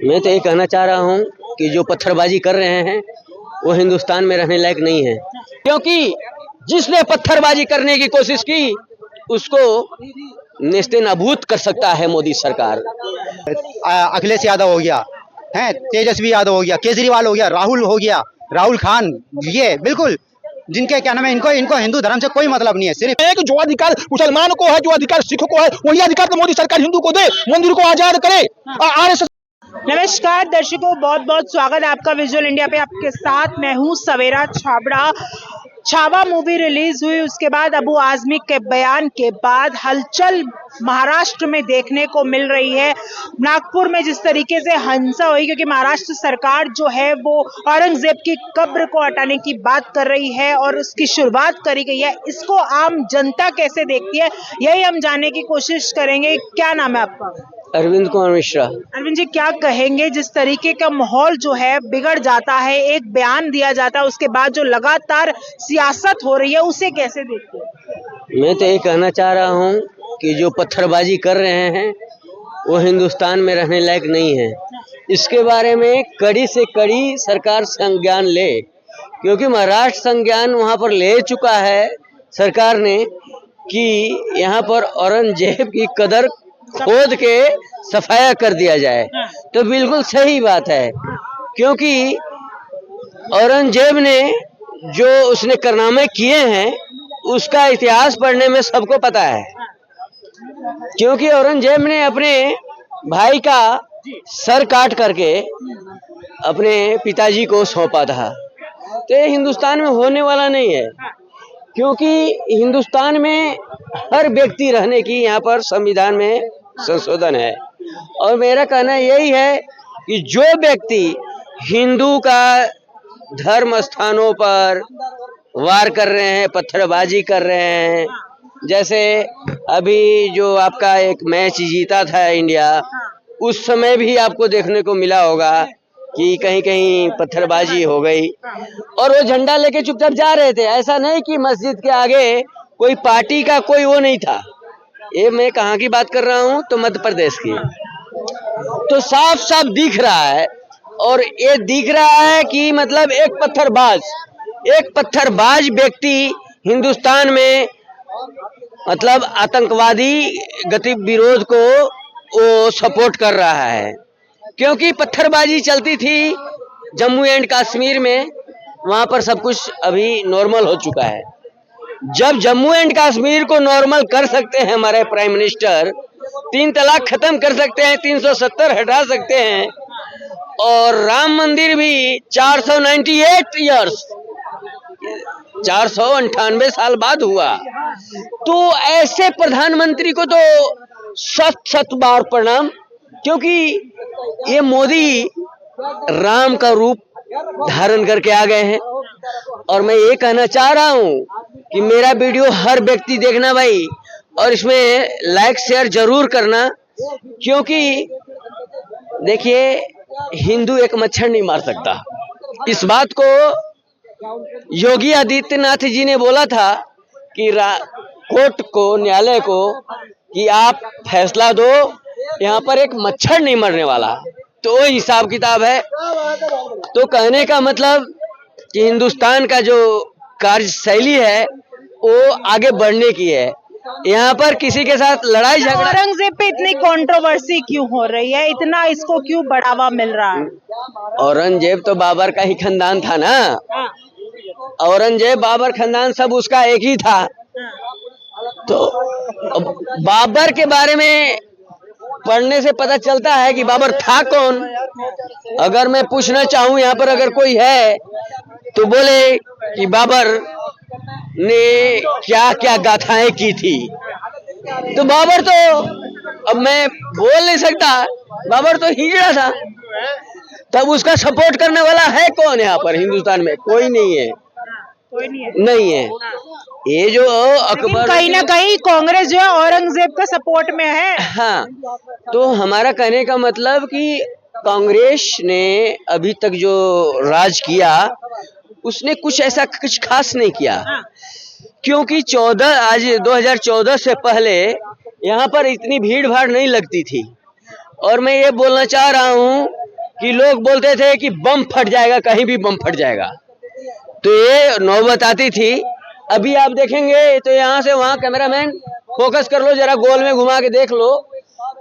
मैं तो ये कहना चाह रहा हूँ कि जो पत्थरबाजी कर रहे हैं वो हिंदुस्तान में रहने लायक नहीं है, क्योंकि जिसने पत्थरबाजी करने की कोशिश की उसको नेस्ते नाबूद कर सकता है मोदी सरकार। अखिलेश यादव हो गया है, तेजस्वी यादव हो गया, केजरीवाल हो गया, राहुल हो गया, राहुल खान, ये बिल्कुल जिनके क्या नाम है, इनको हिंदू धर्म से कोई मतलब नहीं है। सिर्फ एक जो अधिकार मुसलमान को है, जो अधिकार सिखों को है, वही अधिकार तो मोदी सरकार हिंदू को दे, मंदिर को आजाद करे। आरएसएस। नमस्कार दर्शकों, बहुत बहुत स्वागत है आपका विजुअल इंडिया पे। आपके साथ मैं हूँ सवेरा छाबड़ा। छावा मूवी रिलीज हुई, उसके बाद अबू आजमी के बयान के बाद हलचल महाराष्ट्र में देखने को मिल रही है। नागपुर में जिस तरीके से हिंसा हुई, क्योंकि महाराष्ट्र सरकार जो है वो औरंगजेब की कब्र को हटाने की बात कर रही है और उसकी शुरुआत करी गई है। इसको आम जनता कैसे देखती है, यही हम जानने की कोशिश करेंगे। क्या नाम है आपका? अरविंद कुमार मिश्रा। अरविंद जी, क्या कहेंगे जिस तरीके का माहौल जो है बिगड़ जाता है, एक बयान दिया जाता है, उसके बाद जो लगातार सियासत हो रही है, उसे कैसे देखते हैं? मैं तो ये कहना चाह रहा हूँ कि जो पत्थरबाजी कर रहे हैं वो हिंदुस्तान में रहने लायक नहीं है। इसके बारे में कड़ी से कड़ी सरकार संज्ञान ले, क्योंकि महाराष्ट्र संज्ञान वहाँ पर ले चुका है सरकार ने कि यहाँ पर औरंगजेब की कदर खोद के सफाया कर दिया जाए। तो बिल्कुल सही बात है, क्योंकि औरंगजेब ने जो उसने कारनामे किए हैं उसका इतिहास पढ़ने में सबको पता है, क्योंकि औरंगजेब ने अपने भाई का सर काट करके अपने पिताजी को सौंपा था। तो ये हिंदुस्तान में होने वाला नहीं है, क्योंकि हिंदुस्तान में हर व्यक्ति रहने की यहाँ पर संविधान में संशोधन है। और मेरा कहना यही है कि जो व्यक्ति हिंदू का धर्म स्थानों पर वार कर रहे हैं, पत्थरबाजी कर रहे हैं, जैसे अभी जो आपका एक मैच जीता था इंडिया, उस समय भी आपको देखने को मिला होगा कि कहीं कहीं पत्थरबाजी हो गई और वो झंडा लेके चुपचाप जा रहे थे। ऐसा नहीं कि मस्जिद के आगे कोई पार्टी का कोई वो नहीं था। ये मैं कहाँ की बात कर रहा हूँ, तो मध्य प्रदेश की। तो साफ साफ दिख रहा है, और ये दिख रहा है कि मतलब एक पत्थरबाज व्यक्ति हिंदुस्तान में मतलब आतंकवादी गति विरोध को वो सपोर्ट कर रहा है। क्योंकि पत्थरबाजी चलती थी जम्मू एंड कश्मीर में, वहां पर सब कुछ अभी नॉर्मल हो चुका है। जब जम्मू एंड कश्मीर को नॉर्मल कर सकते हैं हमारे प्राइम मिनिस्टर, 3 तलाक खत्म कर सकते हैं, 370 हटा सकते हैं, और राम मंदिर भी 498 ईयर्स 498 साल बाद हुआ, तो ऐसे प्रधानमंत्री को तो 7 बार प्रणाम, क्योंकि ये मोदी राम का रूप धारण करके आ गए हैं। और मैं ये कहना चाह रहा हूँ कि मेरा वीडियो हर व्यक्ति देखना भाई, और इसमें लाइक शेयर जरूर करना, क्योंकि देखिए हिंदू एक मच्छर नहीं मार सकता। इस बात को योगी आदित्यनाथ जी ने बोला था कि कोर्ट को, न्यायालय को, कि आप फैसला दो, यहाँ पर एक मच्छर नहीं मरने वाला। तो वो हिसाब किताब है। तो कहने का मतलब कि हिंदुस्तान का जो कार्यशैली है वो आगे बढ़ने की है। यहाँ पर किसी के साथ लड़ाई झगड़ा। औरंगजेब पे इतनी कंट्रोवर्सी क्यों हो रही है, इतना इसको क्यों बढ़ावा मिल रहा है? औरंगजेब तो बाबर का ही खानदान था ना। औरंगजेब बाबर खानदान सब उसका एक ही था। तो बाबर के बारे में पढ़ने से पता चलता है कि बाबर था कौन। अगर मैं पूछना चाहूँ यहाँ पर अगर कोई है तो बोले कि बाबर ने क्या क्या गाथाएं की थी, तो बाबर तो, अब मैं बोल नहीं सकता, बाबर तो हिजड़ा था। तब उसका सपोर्ट करने वाला है कौन यहाँ पर हिंदुस्तान में? कोई नहीं है, कोई नहीं है। नहीं है। ये जो अकबर, कहीं ना कहीं कांग्रेस जो है औरंगजेब का सपोर्ट में है। हाँ, तो हमारा कहने का मतलब कि कांग्रेस ने अभी तक जो राज किया उसने कुछ ऐसा कुछ खास नहीं किया, क्योंकि 2014 से पहले यहाँ पर इतनी भीड़ भाड़ नहीं लगती थी। और मैं ये बोलना चाह रहा हूँ कि लोग बोलते थे कि बम फट जाएगा, कहीं भी बम फट जाएगा, तो ये नौबत आती थी। अभी आप देखेंगे तो यहाँ से वहाँ कैमरामैन फोकस कर लो, जरा गोल में घुमा के देख लो,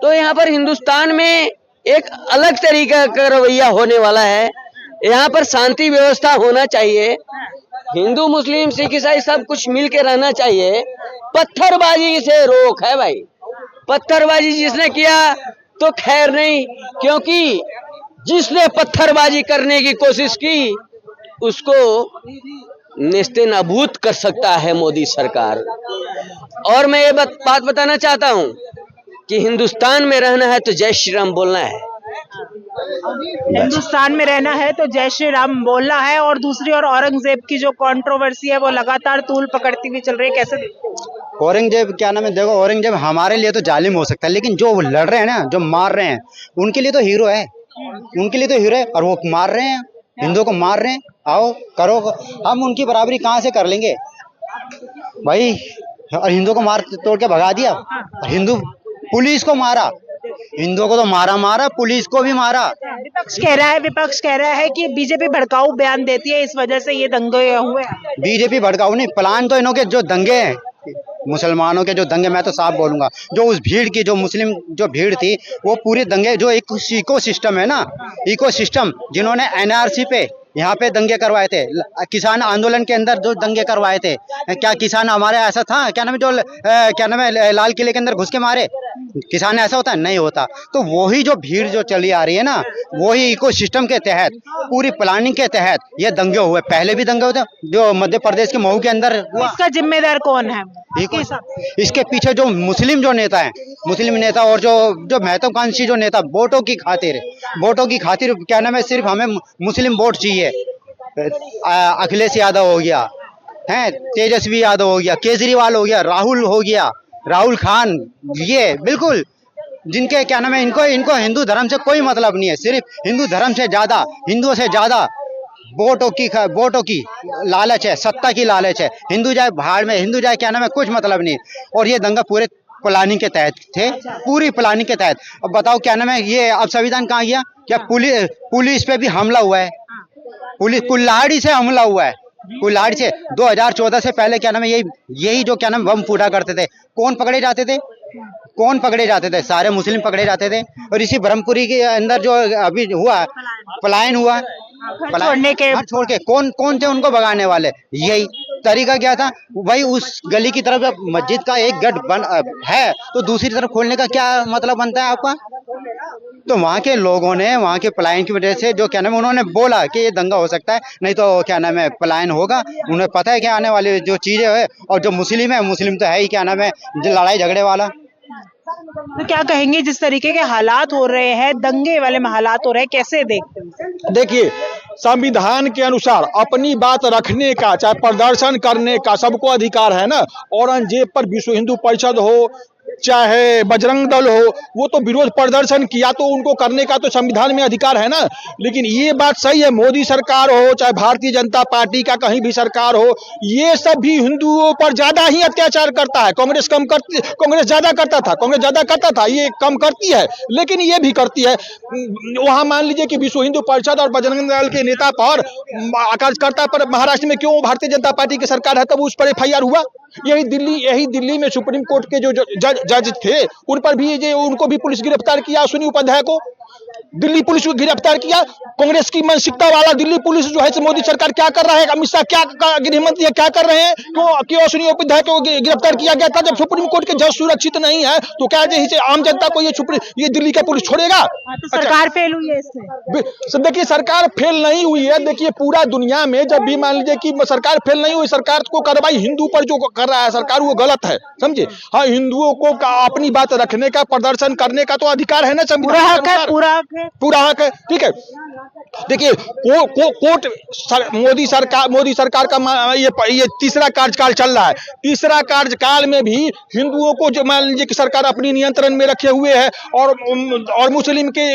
तो यहाँ पर हिंदुस्तान में एक अलग तरीका का रवैया होने वाला है। यहाँ पर शांति व्यवस्था होना चाहिए, हिंदू मुस्लिम सिख ईसाई सब कुछ मिल के रहना चाहिए। पत्थरबाजी से रोक है भाई, पत्थरबाजी जिसने किया तो खैर नहीं, क्योंकि जिसने पत्थरबाजी करने की कोशिश की उसको नेस्ते नाबूद कर सकता है मोदी सरकार। और मैं ये बात बताना चाहता हूँ कि हिंदुस्तान में रहना है तो जय श्री राम बोलना है। हिंदुस्तान में रहना है तो जय श्री राम बोलना है। और दूसरी ओर औरंगजेब की जो कंट्रोवर्सी है वो लगातार तूल पकड़ती हुई चल रही है, कैसे देखते हो? औरंगजेब क्या नाम है, देखो औरंगजेब हमारे लिए तो जालिम हो सकता है, लेकिन जो लड़ रहे हैं ना, जो मार रहे हैं, उनके लिए तो हीरो है, उनके लिए तो हीरो है। और वो मार रहे हैं, हिंदुओं को मार रहे हैं, आओ करो, हम उनकी बराबरी कहाँ से कर लेंगे भाई। और हिंदुओं को मार तोड़ के भगा दिया, हिंदू पुलिस को मारा, हिंदुओं को तो मारा, पुलिस को भी मारा। विपक्ष कह रहा है कि बीजेपी भड़काऊ बयान देती है, इस वजह से ये दंगे हुए। बीजेपी भड़काऊ नहीं, प्लान तो इन्हों के जो दंगे हैं, मुसलमानों के जो दंगे, मैं तो साफ बोलूंगा, जो उस भीड़ की, जो मुस्लिम जो भीड़ थी, वो पूरे दंगे, जो एक इको सिस्टम है ना, इको सिस्टम, जिन्होंने एनआरसी पे यहाँ पे दंगे करवाए थे, किसान आंदोलन के अंदर जो दंगे करवाए थे, क्या किसान हमारे ऐसा था, क्या नाम है, जो क्या नाम है, लाल किले के अंदर घुस के मारे किसान, ऐसा होता है? नहीं होता। तो वही जो भीड़ जो चली आ रही है ना, वही इको सिस्टम के तहत, पूरी प्लानिंग के तहत ये दंगे हुए। पहले भी दंगे होते, जो मध्य प्रदेश के मऊ के अंदर हुआ। इसका जिम्मेदार कौन है? इसके पीछे जो मुस्लिम जो नेता है, मुस्लिम नेता, और जो महत्वाकांक्षी जो नेता, वोटों की खातिर क्या नाम है, सिर्फ हमें मुस्लिम वोट चाहिए। अखिलेश यादव हो गया है, तेजस्वी यादव हो गया, केजरीवाल हो गया, राहुल हो गया, राहुल खान, ये बिल्कुल जिनके क्या नाम है, इनको हिंदू धर्म से कोई मतलब नहीं है, सिर्फ हिंदू धर्म से ज्यादा, हिंदुओं से ज्यादा वोटों की लालच है, सत्ता की लालच है। हिंदू जाए भाड़ में, हिंदू जाए क्या नाम है, कुछ मतलब नहीं। और ये दंगा पूरे प्लानिंग के तहत थे, पूरी प्लानिंग के तहत। अब बताओ क्या नाम है, ये अब संविधान कहाँ गया? क्या पुलिस पे भी हमला हुआ है, पुलिस कुल्हाड़ी से हमला हुआ है, कुल्हाड़ी से। 2014 से पहले क्या नाम है, यही जो क्या नाम बम फूटा करते थे, कौन पकड़े जाते थे? सारे मुस्लिम पकड़े जाते थे। और इसी ब्रह्मपुरी के अंदर जो अभी हुआ पलायन हुआ, छोड़ के कौन थे उनको भगाने वाले? यही तरीका क्या था भाई? उस गली की तरफ जब मस्जिद का एक गेट है तो दूसरी तरफ खोलने का क्या मतलब बनता है आपका? तो वहाँ के लोगों ने, वहाँ के पलायन की वजह से जो क्या नाम है, उन्होंने बोला कि ये दंगा हो सकता है, नहीं तो क्या नाम है, पलायन होगा। उन्हें पता है क्या आने वाली जो चीजें है। और जो मुस्लिम तो है ही क्या नाम है, लड़ाई झगड़े वाला। तो क्या कहेंगे, जिस तरीके के हालात हो रहे हैं, दंगे वाले हालात हो रहे हैं, कैसे देखते हैं? देखिए, संविधान के अनुसार अपनी बात रखने का, चाहे प्रदर्शन करने का सबको अधिकार है ना। औरंगजेब पर विश्व हिंदू परिषद हो, चाहे बजरंग दल हो, वो तो विरोध प्रदर्शन किया, तो उनको करने का तो संविधान में अधिकार है ना। लेकिन ये बात सही है, मोदी सरकार हो, चाहे भारतीय जनता पार्टी का कहीं भी सरकार हो, ये सब भी हिंदुओं पर ज्यादा ही अत्याचार करता है। कांग्रेस ज्यादा करता था, ये कम करती है, लेकिन ये भी करती है। वहां मान लीजिए कि विश्व हिंदू परिषद और बजरंग दल के नेता पर, कार्यकर्ता पर महाराष्ट्र में क्यों भारतीय जनता पार्टी की सरकार है तब उस पर FIR हुआ। यही दिल्ली में सुप्रीम कोर्ट के जो जज थे, उन पर भी उनको भी पुलिस गिरफ्तार किया, सुनी उपाध्याय को दिल्ली पुलिस को गिरफ्तार किया। कांग्रेस की मानसिकता वाला दिल्ली पुलिस जो है, मोदी सरकार क्या कर रहा है, अमित शाह क्या, गृह मंत्री क्या कर रहे हैं, क्यों सुनी उपाध्याय को गिरफ्तार किया गया था? जब सुप्रीम कोर्ट के जज सुरक्षित नहीं है तो क्या आम जनता को ये दिल्ली का पुलिस छोड़ेगा? तो सरकार फेल हुई है इसमें। देखिए, सरकार फेल नहीं हुई है। देखिए, पूरा दुनिया में जब भी मान लीजिए कि सरकार फेल नहीं हुई, सरकार को कार्रवाई हिंदू पर जो कर रहा है सरकार, वो गलत है, समझे। हाँ, हिंदुओं को अपनी बात रखने का, प्रदर्शन करने का तो अधिकार है ना, पूरा हक है, पूरा हक है, ठीक है। देखिए कोर्ट मोदी सरकार का ये तीसरा कार्यकाल चल रहा है। तीसरा कार्यकाल में भी हिंदुओं को जो मान लीजिए कि सरकार अपनी नियंत्रण में रखे हुए है और मुस्लिम के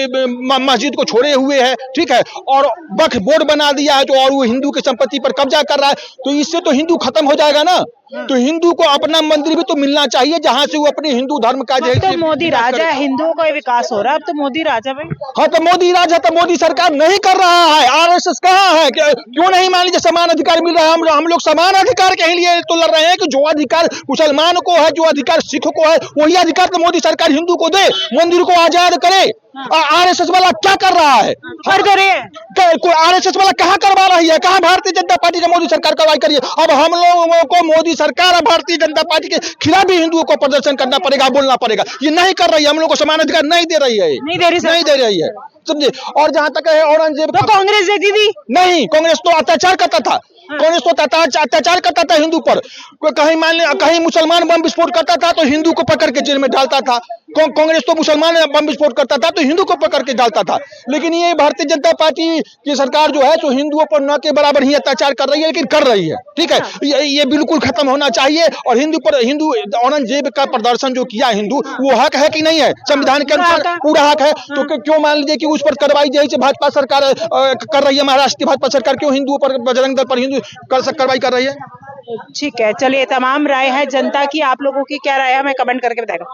मस्जिद को छोड़े हुए है, ठीक है, और वक्फ बोर्ड बना दिया है तो और वो हिंदू की संपत्ति पर कब्जा कर रहा है, तो इससे तो हिंदू खत्म हो जाएगा ना। तो हिंदू को अपना मंदिर भी तो मिलना चाहिए जहां से वो अपने हिंदू धर्म का जो तो मोदी राजा है, हिंदुओं का विकास हो रहा है, अब तो मोदी राजा भाई। हाँ तो मोदी राजा तो मोदी सरकार नहीं कर रहा है। आरएसएस कहाँ है? क्यों नहीं मान लीजिए समान अधिकार मिल रहा है? हम लोग समान अधिकार के लिए तो लड़ रहे हैं कि जो अधिकार मुसलमान को है, जो अधिकार सिख को है, वही अधिकार तो मोदी सरकार हिंदू को दे, मंदिर को आजाद करे। आरएसएस वाला क्या कर रहा है? हर करे कोई आरएसएस वाला कहाँ करवा रही है? कहाँ भारतीय जनता पार्टी ने मोदी सरकार कार्रवाई करी है? अब हम लोगों को मोदी सरकार और भारतीय जनता पार्टी के खिलाफ भी हिंदुओं को प्रदर्शन करना पड़ेगा, बोलना पड़ेगा। ये नहीं कर रही है, हम लोग को समान अधिकार नहीं दे रही है, नहीं दे रही है, समझे। और जहां तक है औरंगजेब तो कांग्रेस देती थी नहीं, कांग्रेस तो अत्याचार करता था। कांग्रेस तो अत्याचार करता था हिंदू पर। कहीं मान लिया कहीं मुसलमान बम विस्फोट करता था तो हिंदू को पकड़ के जेल में डालता था। कांग्रेस तो मुसलमान बम विस्फोट करता था तो हिंदू को पकड़ के डालता था। लेकिन ये भारतीय जनता पार्टी की सरकार जो है तो हिंदुओं पर न के बराबर ही अत्याचार कर रही है, लेकिन कर रही है, ठीक है। ये बिल्कुल खत्म होना चाहिए। और हिंदू औरंगजेब का प्रदर्शन जो किया हिंदू, वो हक है कि नहीं है? संविधान के अनुसार पूरा हक है। तो क्यों मान लीजिए कि उस पर कार्रवाई जैसे भाजपा सरकार कर रही है, महाराष्ट्र की भाजपा सरकार, क्यों हिंदुओं पर, बजरंग दल पर हिंदू कार्रवाई कर रही है? ठीक है, चलिए, तमाम राय है जनता की। आप लोगों की क्या राय है, हमें कमेंट करके बताएगा।